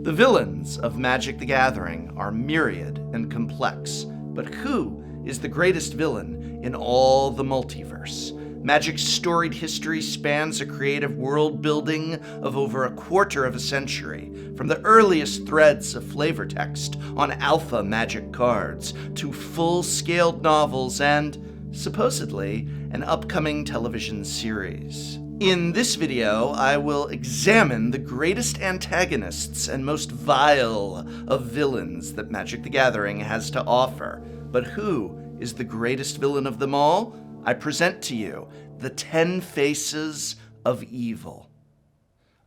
The villains of Magic the Gathering are myriad and complex, but who is the greatest villain in all the multiverse? Magic's storied history spans a creative world building of over a quarter of a century, from the earliest threads of flavor text on alpha Magic cards to full-scaled novels and, supposedly, an upcoming television series. In this video, I will examine the greatest antagonists and most vile of villains that Magic the Gathering has to offer. But who is the greatest villain of them all? I present to you the 10 Faces of Evil.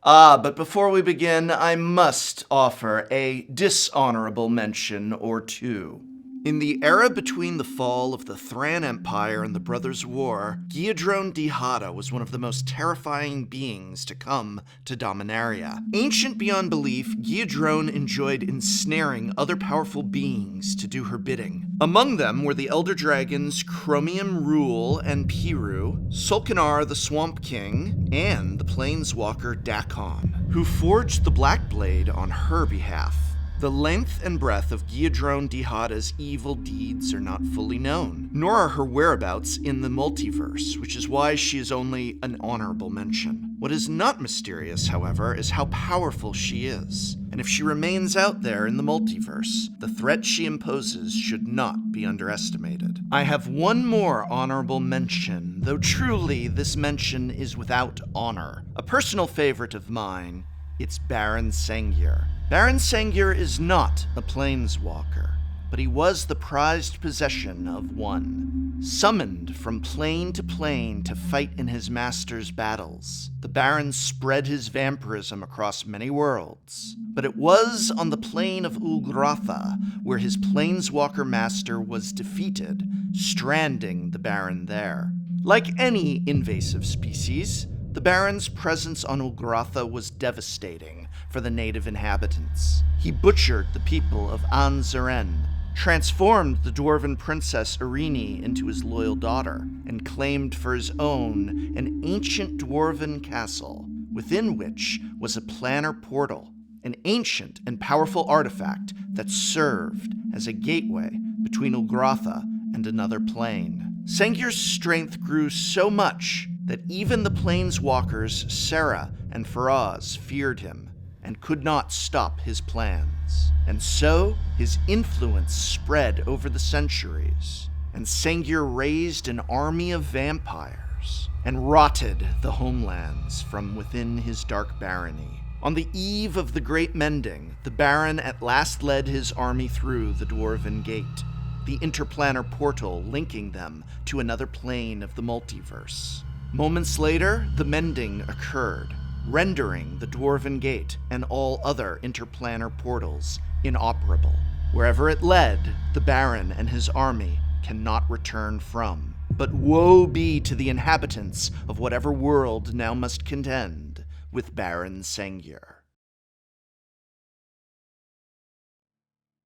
But before we begin, I must offer a dishonorable mention or two. In the era between the fall of the Thran Empire and the Brothers' War, Giadrone Dihada was one of the most terrifying beings to come to Dominaria. Ancient beyond belief, Giadrone enjoyed ensnaring other powerful beings to do her bidding. Among them were the Elder Dragons Chromium Rule and Piru, Solkanar the Swamp King, and the Planeswalker Dakon, who forged the Black Blade on her behalf. The length and breadth of Giadrone Dihada's evil deeds are not fully known, nor are her whereabouts in the multiverse, which is why she is only an honorable mention. What is not mysterious, however, is how powerful she is. And if she remains out there in the multiverse, the threat she imposes should not be underestimated. I have one more honorable mention, though truly this mention is without honor. A personal favorite of mine, it's Baron Sengir. Baron Sengir is not a planeswalker, but he was the prized possession of one. Summoned from plane to fight in his master's battles, the Baron spread his vampirism across many worlds. But it was on the plane of Ulgratha where his planeswalker master was defeated, stranding the Baron there. Like any invasive species, the Baron's presence on Ulgratha was devastating for the native inhabitants. He butchered the people of Anzaren, transformed the dwarven princess Irini into his loyal daughter, and claimed for his own an ancient dwarven castle, within which was a planar portal, an ancient and powerful artifact that served as a gateway between Ulgratha and another plane. Sengir's strength grew so much that even the planeswalkers Serra and Faraz feared him and could not stop his plans. And so his influence spread over the centuries, and Sengir raised an army of vampires and rotted the homelands from within his dark barony. On the eve of the Great Mending, the Baron at last led his army through the Dwarven Gate, the interplanar portal linking them to another plane of the multiverse. Moments later, the mending occurred, rendering the Dwarven Gate and all other interplanar portals inoperable. Wherever it led, the Baron and his army cannot return from. But woe be to the inhabitants of whatever world now must contend with Baron Sengir.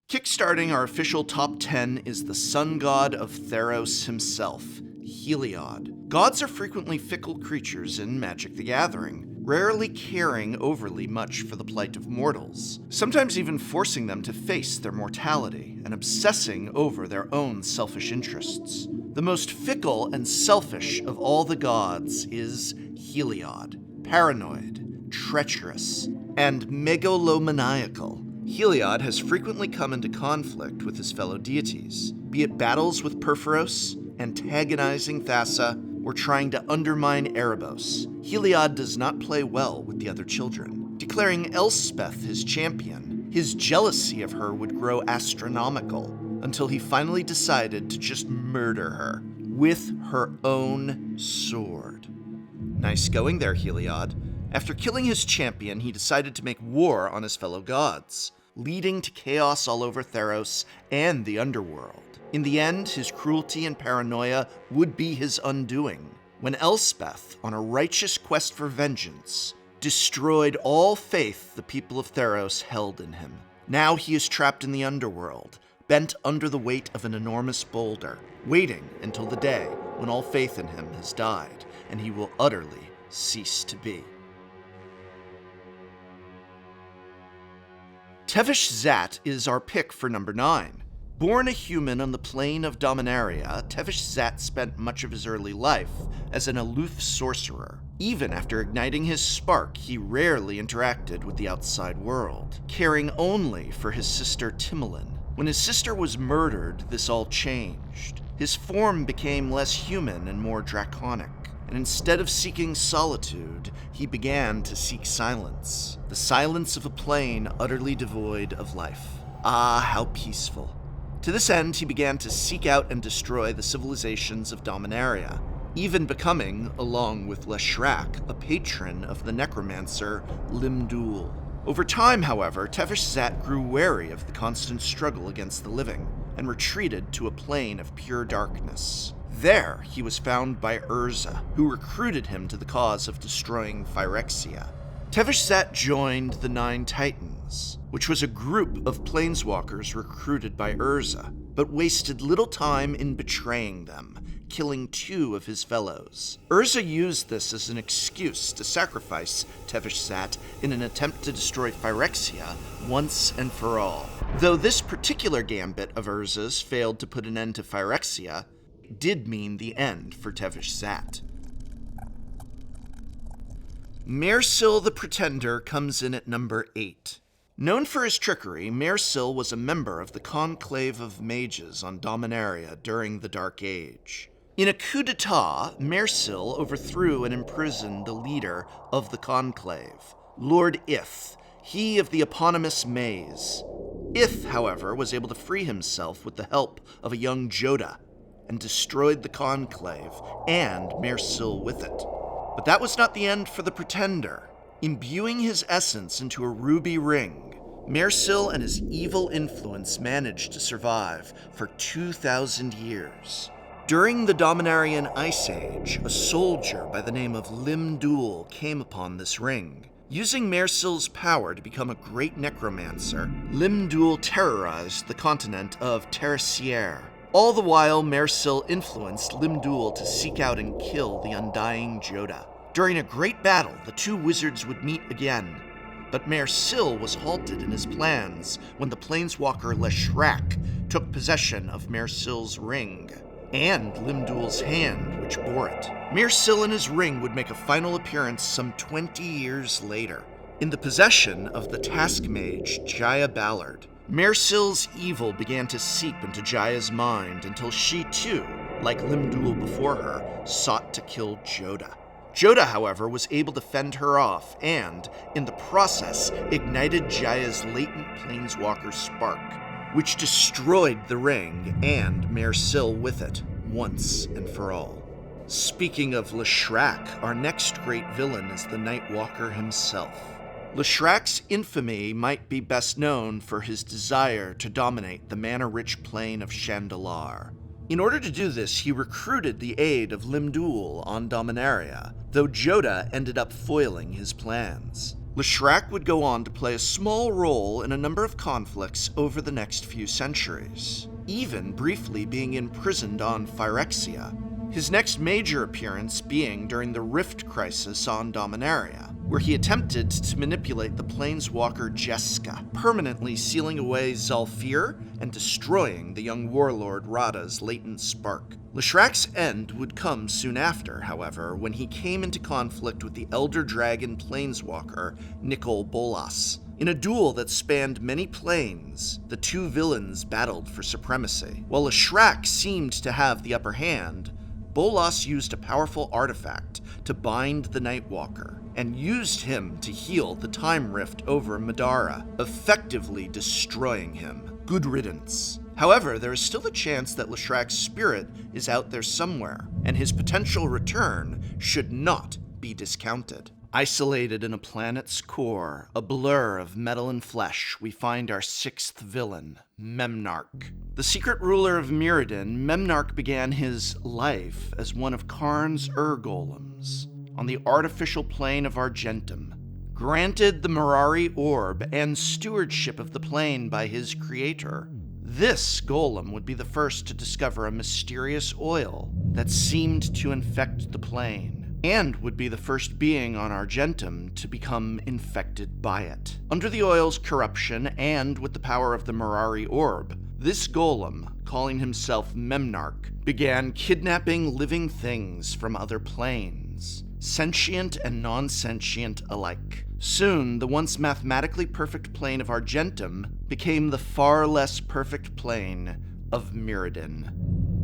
Kickstarting our official top 10 is the sun god of Theros himself, Heliod. Gods are frequently fickle creatures in Magic the Gathering, rarely caring overly much for the plight of mortals, sometimes even forcing them to face their mortality and obsessing over their own selfish interests. The most fickle and selfish of all the gods is Heliod, paranoid, treacherous, and megalomaniacal. Heliod has frequently come into conflict with his fellow deities, be it battles with Perforos, antagonizing Thassa, or trying to undermine Erebos. Heliod does not play well with the other children. Declaring Elspeth his champion, his jealousy of her would grow astronomical, until he finally decided to just murder her with her own sword. Nice going there, Heliod. After killing his champion, he decided to make war on his fellow gods, leading to chaos all over Theros and the underworld. In the end, his cruelty and paranoia would be his undoing, when Elspeth, on a righteous quest for vengeance, destroyed all faith the people of Theros held in him. Now he is trapped in the underworld, bent under the weight of an enormous boulder, waiting until the day when all faith in him has died, and he will utterly cease to be. Tevesh Zat is our pick for number 9. Born a human on the plane of Dominaria, Tevesh Zat spent much of his early life as an aloof sorcerer. Even after igniting his spark, he rarely interacted with the outside world, caring only for his sister Timolen. When his sister was murdered, this all changed. His form became less human and more draconic, and instead of seeking solitude, he began to seek silence. The silence of a plane utterly devoid of life. Ah, how peaceful. To this end, he began to seek out and destroy the civilizations of Dominaria, even becoming, along with Leshrak, a patron of the necromancer Limdul. Over time, however, Tevesh Zat grew wary of the constant struggle against the living, and retreated to a plane of pure darkness. There, he was found by Urza, who recruited him to the cause of destroying Phyrexia. Tevesh Zat joined the Nine Titans, which was a group of planeswalkers recruited by Urza, but wasted little time in betraying them, killing 2 of his fellows. Urza used this as an excuse to sacrifice Tevesh Zat in an attempt to destroy Phyrexia once and for all. Though this particular gambit of Urza's failed to put an end to Phyrexia, it did mean the end for Tevesh Zat. Mersil the Pretender comes in at number 8. Known for his trickery, Mersil was a member of the Conclave of Mages on Dominaria during the Dark Age. In a coup d'etat, Mersil overthrew and imprisoned the leader of the Conclave, Lord Ith, he of the eponymous maze. Ith, however, was able to free himself with the help of a young Jodah, and destroyed the Conclave, and Mersil with it. But that was not the end for the Pretender. Imbuing his essence into a ruby ring, Mersil and his evil influence managed to survive for 2,000 years. During the Dominarian Ice Age, a soldier by the name of Limdul came upon this ring. Using Mersil's power to become a great necromancer, Limdul terrorized the continent of Terracier. All the while, Mersil influenced Limdul to seek out and kill the undying Jodah. During a great battle, the 2 wizards would meet again, but Mersil was halted in his plans when the planeswalker Leshrak took possession of Mersil's ring, and Limdul's hand, which bore it. Mersil and his ring would make a final appearance some 20 years later, in the possession of the task mage Jaya Ballard. Mersil's evil began to seep into Jaya's mind until she too, like Limdul before her, sought to kill Jodah. Jodah, however, was able to fend her off and, in the process, ignited Jaya's latent planeswalker spark, which destroyed the ring and Mersil with it, once and for all. Speaking of Leshrak, our next great villain is the Nightwalker himself. Leshrak's infamy might be best known for his desire to dominate the mana-rich plane of Chandalar. In order to do this, he recruited the aid of Limdul on Dominaria, though Jodah ended up foiling his plans. Leshrak would go on to play a small role in a number of conflicts over the next few centuries, even briefly being imprisoned on Phyrexia. His next major appearance being during the Rift Crisis on Dominaria, where he attempted to manipulate the planeswalker Jeska, permanently sealing away Zalfir and destroying the young warlord Radha's latent spark. Leshrak's end would come soon after, however, when he came into conflict with the Elder Dragon planeswalker Nicol Bolas. In a duel that spanned many planes, the 2 villains battled for supremacy. While Leshrak seemed to have the upper hand, Bolas used a powerful artifact to bind the Nightwalker, and used him to heal the time rift over Madara, effectively destroying him. Good riddance. However, there is still a chance that Leshrak's spirit is out there somewhere, and his potential return should not be discounted. Isolated in a planet's core, a blur of metal and flesh, we find our 6th villain, Memnarch. The secret ruler of Mirrodin, Memnarch began his life as one of Karn's Golems on the artificial plane of Argentum. Granted the Mirari Orb and stewardship of the plane by his creator, this golem would be the first to discover a mysterious oil that seemed to infect the plane. and would be the first being on Argentum to become infected by it. Under the oil's corruption and with the power of the Mirari orb, this golem, calling himself Memnarch, began kidnapping living things from other planes, sentient and non-sentient alike. Soon, the once mathematically perfect plane of Argentum became the far less perfect plane of Mirrodin.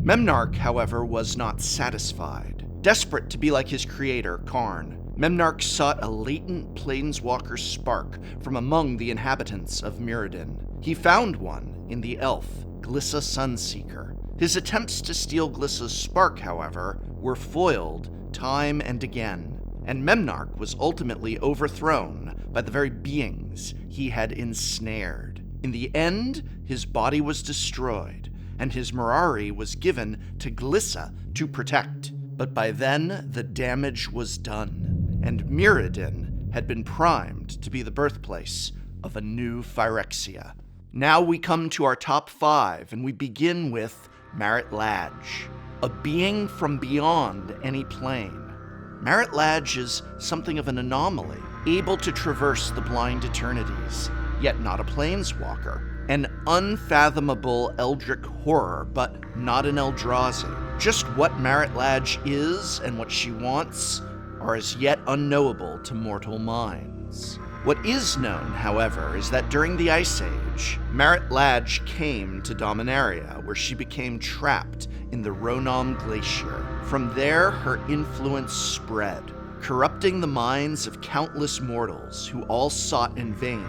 Memnarch, however, was not satisfied. Desperate to be like his creator, Karn, Memnarch sought a latent planeswalker spark from among the inhabitants of Mirrodin. He found one in the elf, Glissa Sunseeker. His attempts to steal Glissa's spark, however, were foiled time and again, and Memnarch was ultimately overthrown by the very beings he had ensnared. In the end, his body was destroyed, and his Mirari was given to Glissa to protect. But by then, the damage was done, and Mirrodin had been primed to be the birthplace of a new Phyrexia. Now we come to our top 5, and we begin with Marit Lage, a being from beyond any plane. Marit Lage is something of an anomaly, able to traverse the blind eternities, yet not a planeswalker. An unfathomable eldritch horror, but not an Eldrazi. Just what Marit Lage is and what she wants are as yet unknowable to mortal minds. What is known, however, is that during the Ice Age, Marit Lage came to Dominaria, where she became trapped in the Ronom Glacier. From there, her influence spread, corrupting the minds of countless mortals who all sought in vain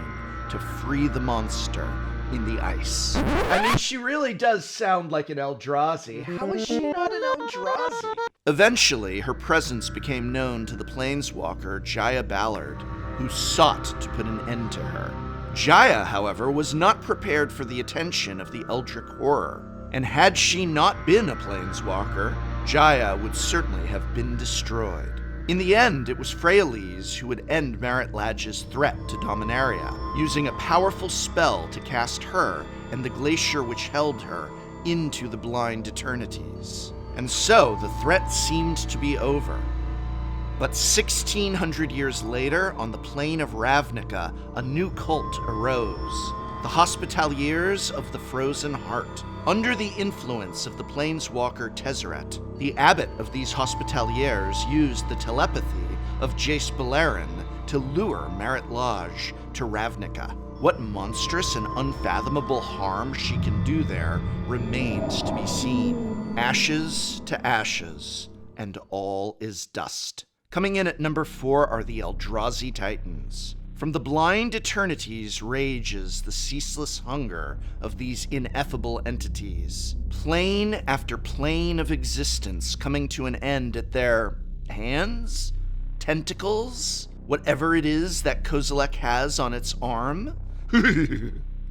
to free the monster in the ice. I mean, she really does sound like an Eldrazi. How is she not an Eldrazi? Eventually, her presence became known to the planeswalker Jaya Ballard, who sought to put an end to her. Jaya, however, was not prepared for the attention of the eldritch horror, and had she not been a planeswalker, Jaya would certainly have been destroyed. In the end, it was Freyalise who would end Marit Lage's threat to Dominaria, using a powerful spell to cast her and the glacier which held her into the blind eternities. And so the threat seemed to be over. But 1,600 years later, on the plain of Ravnica, a new cult arose, the Hospitaliers of the Frozen Heart. Under the influence of the planeswalker Tezzeret, the abbot of these Hospitaliers used the telepathy of Jace Beleren to lure Marit Lage to Ravnica. What monstrous and unfathomable harm she can do there remains to be seen. Ashes to ashes, and all is dust. Coming in at number 4 are the Eldrazi Titans. From the blind eternities rages the ceaseless hunger of these ineffable entities. Plane after plane of existence coming to an end at their hands? Tentacles? Whatever it is that Kozilek has on its arm?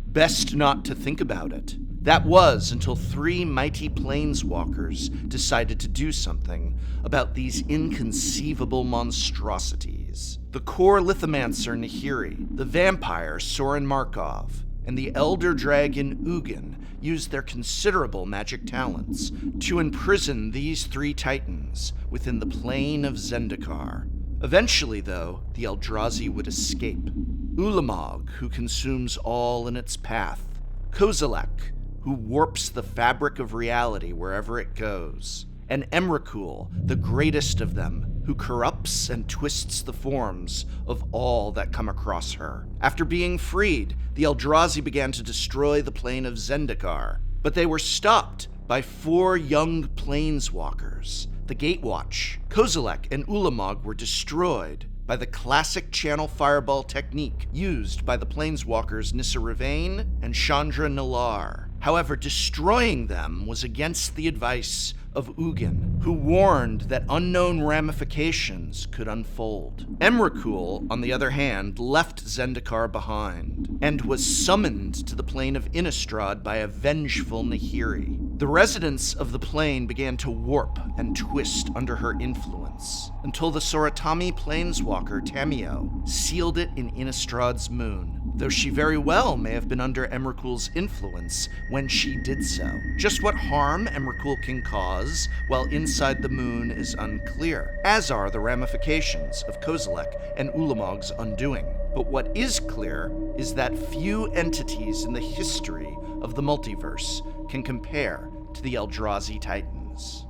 Best not to think about it. That was until 3 mighty planeswalkers decided to do something about these inconceivable monstrosities. The core lithomancer Nahiri, the vampire Sorin Markov, and the elder dragon Ugin used their considerable magic talents to imprison these 3 titans within the plane of Zendikar. Eventually, though, the Eldrazi would escape. Ulamog, who consumes all in its path. Kozilek, who warps the fabric of reality wherever it goes. And Emrakul, the greatest of them, who corrupts and twists the forms of all that come across her. After being freed, the Eldrazi began to destroy the plane of Zendikar, but they were stopped by 4 young planeswalkers. The Gatewatch, Kozilek, and Ulamog were destroyed by the classic channel fireball technique used by the planeswalkers Nissa Ravain and Chandra Nalaar. However, destroying them was against the advice of Ugin, who warned that unknown ramifications could unfold. Emrakul, on the other hand, left Zendikar behind, and was summoned to the plane of Innistrad by a vengeful Nahiri. The residents of the plane began to warp and twist under her influence, until the Soratami planeswalker Tamio sealed it in Innistrad's moon. though she very well may have been under Emrakul's influence when she did so. Just what harm Emrakul can cause while inside the moon is unclear, as are the ramifications of Kozilek and Ulamog's undoing. But what is clear is that few entities in the history of the multiverse can compare to the Eldrazi Titans.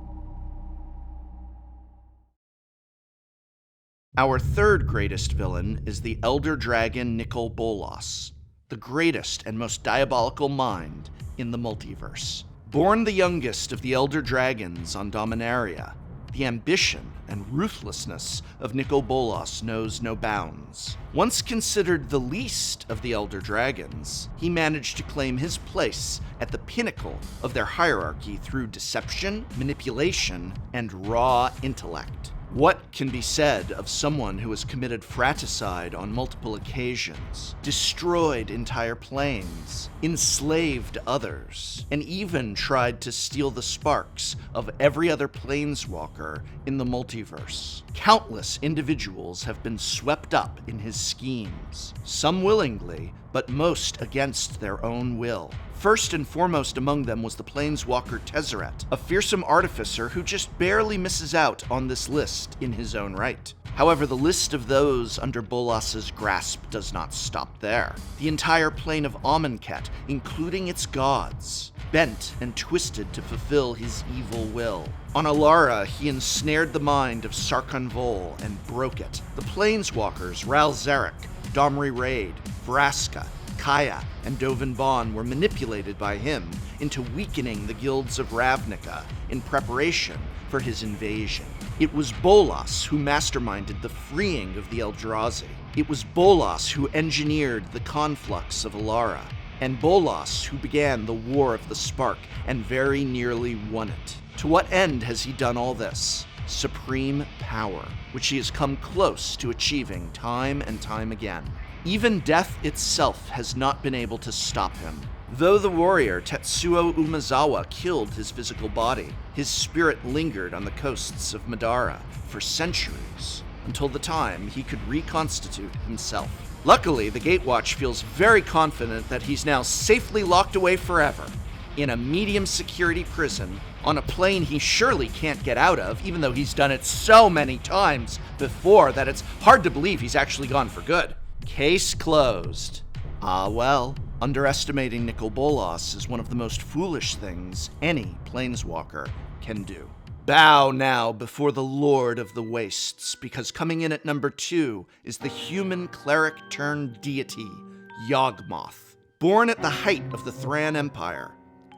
Our third greatest villain is the Elder Dragon Nicol Bolas, the greatest and most diabolical mind in the multiverse. Born the youngest of the Elder Dragons on Dominaria, the ambition and ruthlessness of Nicol Bolas knows no bounds. Once considered the least of the Elder Dragons, he managed to claim his place at the pinnacle of their hierarchy through deception, manipulation, and raw intellect. What can be said of someone who has committed fratricide on multiple occasions, destroyed entire planes, enslaved others, and even tried to steal the sparks of every other planeswalker in the multiverse? Countless individuals have been swept up in his schemes, some willingly, but most against their own will. First and foremost among them was the planeswalker Tezzeret, a fearsome artificer who just barely misses out on this list in his own right. However, the list of those under Bolas's grasp does not stop there. The entire plane of Amonkhet, including its gods, bent and twisted to fulfill his evil will. On Alara, he ensnared the mind of Sarkhan Vol and broke it. The planeswalkers Ral Zarek, Domri Raid, Vraska, Kaya, and Dovin Bond were manipulated by him into weakening the guilds of Ravnica in preparation for his invasion. It was Bolas who masterminded the freeing of the Eldrazi. It was Bolas who engineered the conflux of Alara, and Bolas who began the War of the Spark and very nearly won it. To what end has he done all this? Supreme power, which he has come close to achieving time and time again. Even death itself has not been able to stop him. Though the warrior Tetsuo Umezawa killed his physical body, his spirit lingered on the coasts of Madara for centuries, until the time he could reconstitute himself. Luckily, the Gatewatch feels very confident that he's now safely locked away forever in a medium security prison on a plane he surely can't get out of, even though he's done it so many times before that it's hard to believe he's actually gone for good. Case closed. Ah well, underestimating Nicol Bolas is one of the most foolish things any planeswalker can do. Bow now before the Lord of the Wastes, because coming in at number 2 is the human cleric turned deity, Yawgmoth. Born at the height of the Thran Empire,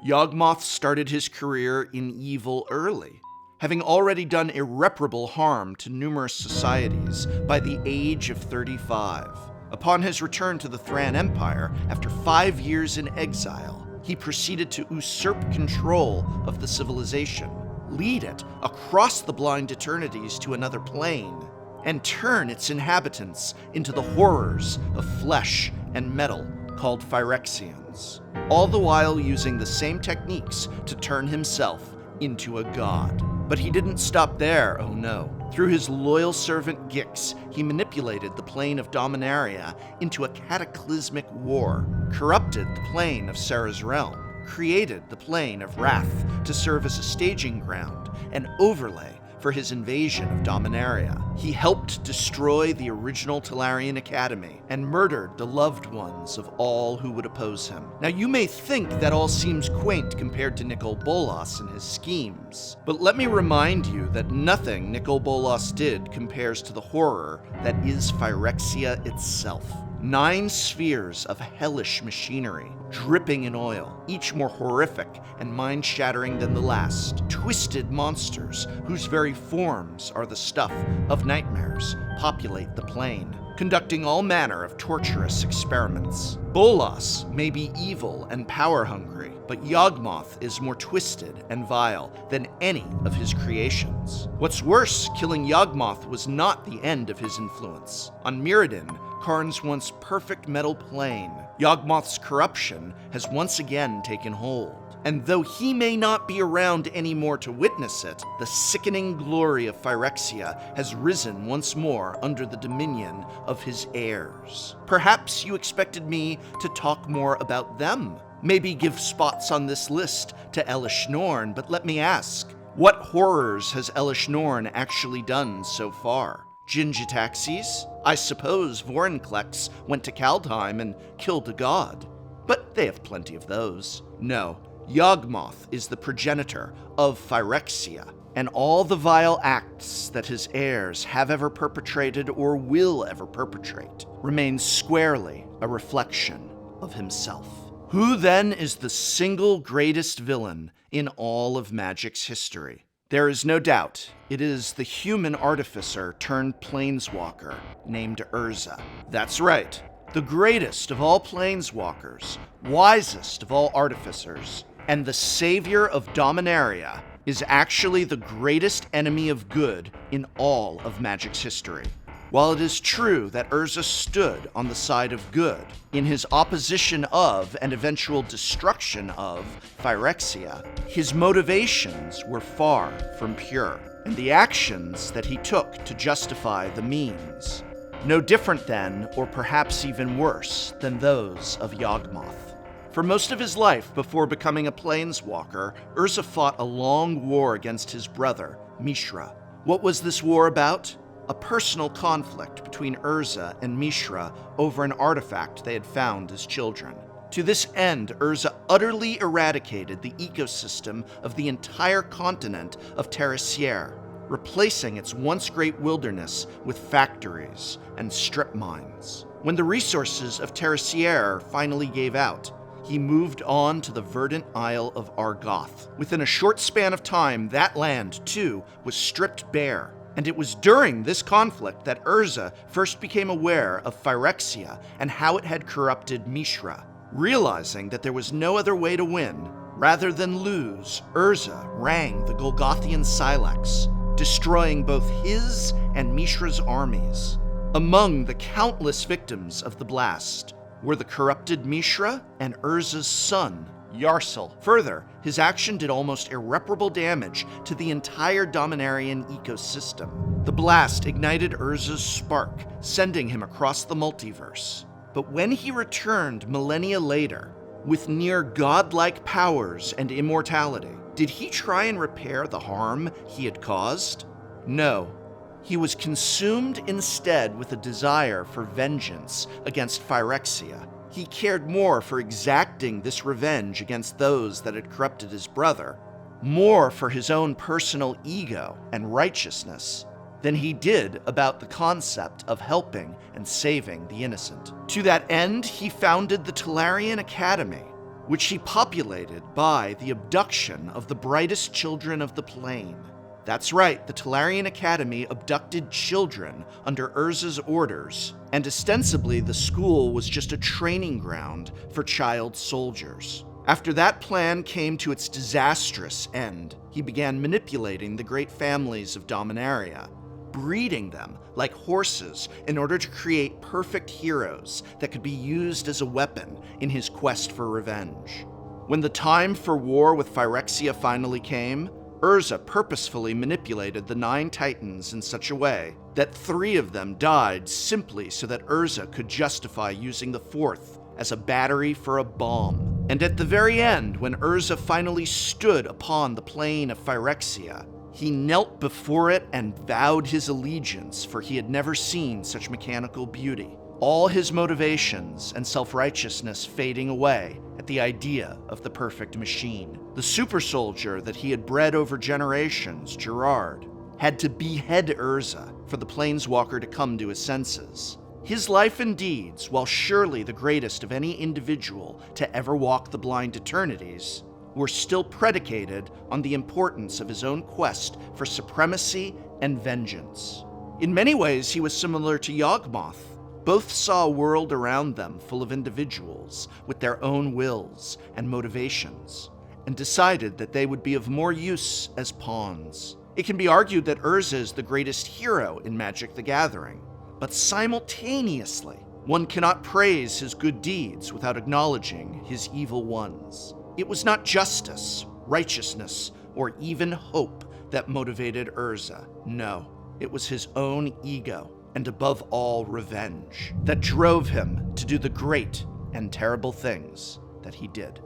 Yawgmoth started his career in evil early, having already done irreparable harm to numerous societies by the age of 35. Upon his return to the Thran Empire, after 5 years in exile, he proceeded to usurp control of the civilization, lead it across the blind eternities to another plane, and turn its inhabitants into the horrors of flesh and metal called Phyrexians, all the while using the same techniques to turn himself into a god. But he didn't stop there, oh no. Through his loyal servant Gix, he manipulated the plane of Dominaria into a cataclysmic war, corrupted the plane of Serra's realm, created the plane of Wrath to serve as a staging ground and overlay for his invasion of Dominaria. He helped destroy the original Tolarian Academy and murdered the loved ones of all who would oppose him. Now you may think that all seems quaint compared to Nicol Bolas and his schemes, but let me remind you that nothing Nicol Bolas did compares to the horror that is Phyrexia itself. 9 spheres of hellish machinery, dripping in oil, each more horrific and mind-shattering than the last. Twisted monsters, whose very forms are the stuff of nightmares, populate the plane, conducting all manner of torturous experiments. Bolas may be evil and power-hungry, but Yawgmoth is more twisted and vile than any of his creations. What's worse, killing Yawgmoth was not the end of his influence. On Mirrodin, Karn's once perfect metal plane, Yawgmoth's corruption has once again taken hold. And though he may not be around anymore to witness it, the sickening glory of Phyrexia has risen once more under the dominion of his heirs. Perhaps you expected me to talk more about them. Maybe give spots on this list to Elish Norn, but let me ask, what horrors has Elish Norn actually done so far? Gingitaxis? I suppose Vorinclex went to Kaldheim and killed a god. But they have plenty of those. No, Yawgmoth is the progenitor of Phyrexia, and all the vile acts that his heirs have ever perpetrated or will ever perpetrate remain squarely a reflection of himself. Who then is the single greatest villain in all of Magic's history? There is no doubt it is the human artificer turned planeswalker named Urza. That's right, the greatest of all planeswalkers, wisest of all artificers, and the savior of Dominaria is actually the greatest enemy of good in all of Magic's history. While it is true that Urza stood on the side of good in his opposition of and eventual destruction of Phyrexia, his motivations were far from pure, and the actions that he took to justify the means, no different than, or perhaps even worse than those of Yawgmoth. For most of his life before becoming a planeswalker, Urza fought a long war against his brother, Mishra. What was this war about? A personal conflict between Urza and Mishra over an artifact they had found as children. To this end, Urza utterly eradicated the ecosystem of the entire continent of Terracier, replacing its once great wilderness with factories and strip mines. When the resources of Terracier finally gave out, he moved on to the verdant Isle of Argoth. Within a short span of time, that land, too, was stripped bare. And it was during this conflict that Urza first became aware of Phyrexia and how it had corrupted Mishra. Realizing that there was no other way to win, rather than lose, Urza rang the Golgothian Silex, destroying both his and Mishra's armies. Among the countless victims of the blast were the corrupted Mishra and Urza's son, Yarsel. Further, his action did almost irreparable damage to the entire Dominarian ecosystem. The blast ignited Urza's spark, sending him across the multiverse. But when he returned millennia later, with near godlike powers and immortality, did he try and repair the harm he had caused? No. He was consumed instead with a desire for vengeance against Phyrexia. He cared more for exacting this revenge against those that had corrupted his brother, more for his own personal ego and righteousness, than he did about the concept of helping and saving the innocent. To that end, he founded the Tolarian Academy, which he populated by the abduction of the brightest children of the plane. That's right, the Tolarian Academy abducted children under Urza's orders, and ostensibly the school was just a training ground for child soldiers. After that plan came to its disastrous end, he began manipulating the great families of Dominaria, breeding them like horses in order to create perfect heroes that could be used as a weapon in his quest for revenge. When the time for war with Phyrexia finally came, Urza purposefully manipulated the 9 Titans in such a way that 3 of them died simply so that Urza could justify using the 4th as a battery for a bomb. And at the very end, when Urza finally stood upon the plane of Phyrexia, he knelt before it and vowed his allegiance, for he had never seen such mechanical beauty. All his motivations and self-righteousness fading away at the idea of the perfect machine. The super soldier that he had bred over generations, Gerard, had to behead Urza for the planeswalker to come to his senses. His life and deeds, while surely the greatest of any individual to ever walk the blind eternities, were still predicated on the importance of his own quest for supremacy and vengeance. In many ways, he was similar to Yawgmoth. Both saw a world around them full of individuals with their own wills and motivations, and decided that they would be of more use as pawns. It can be argued that Urza is the greatest hero in Magic the Gathering, but simultaneously, one cannot praise his good deeds without acknowledging his evil ones. It was not justice, righteousness, or even hope that motivated Urza. No, it was his own ego, and above all, revenge, that drove him to do the great and terrible things that he did.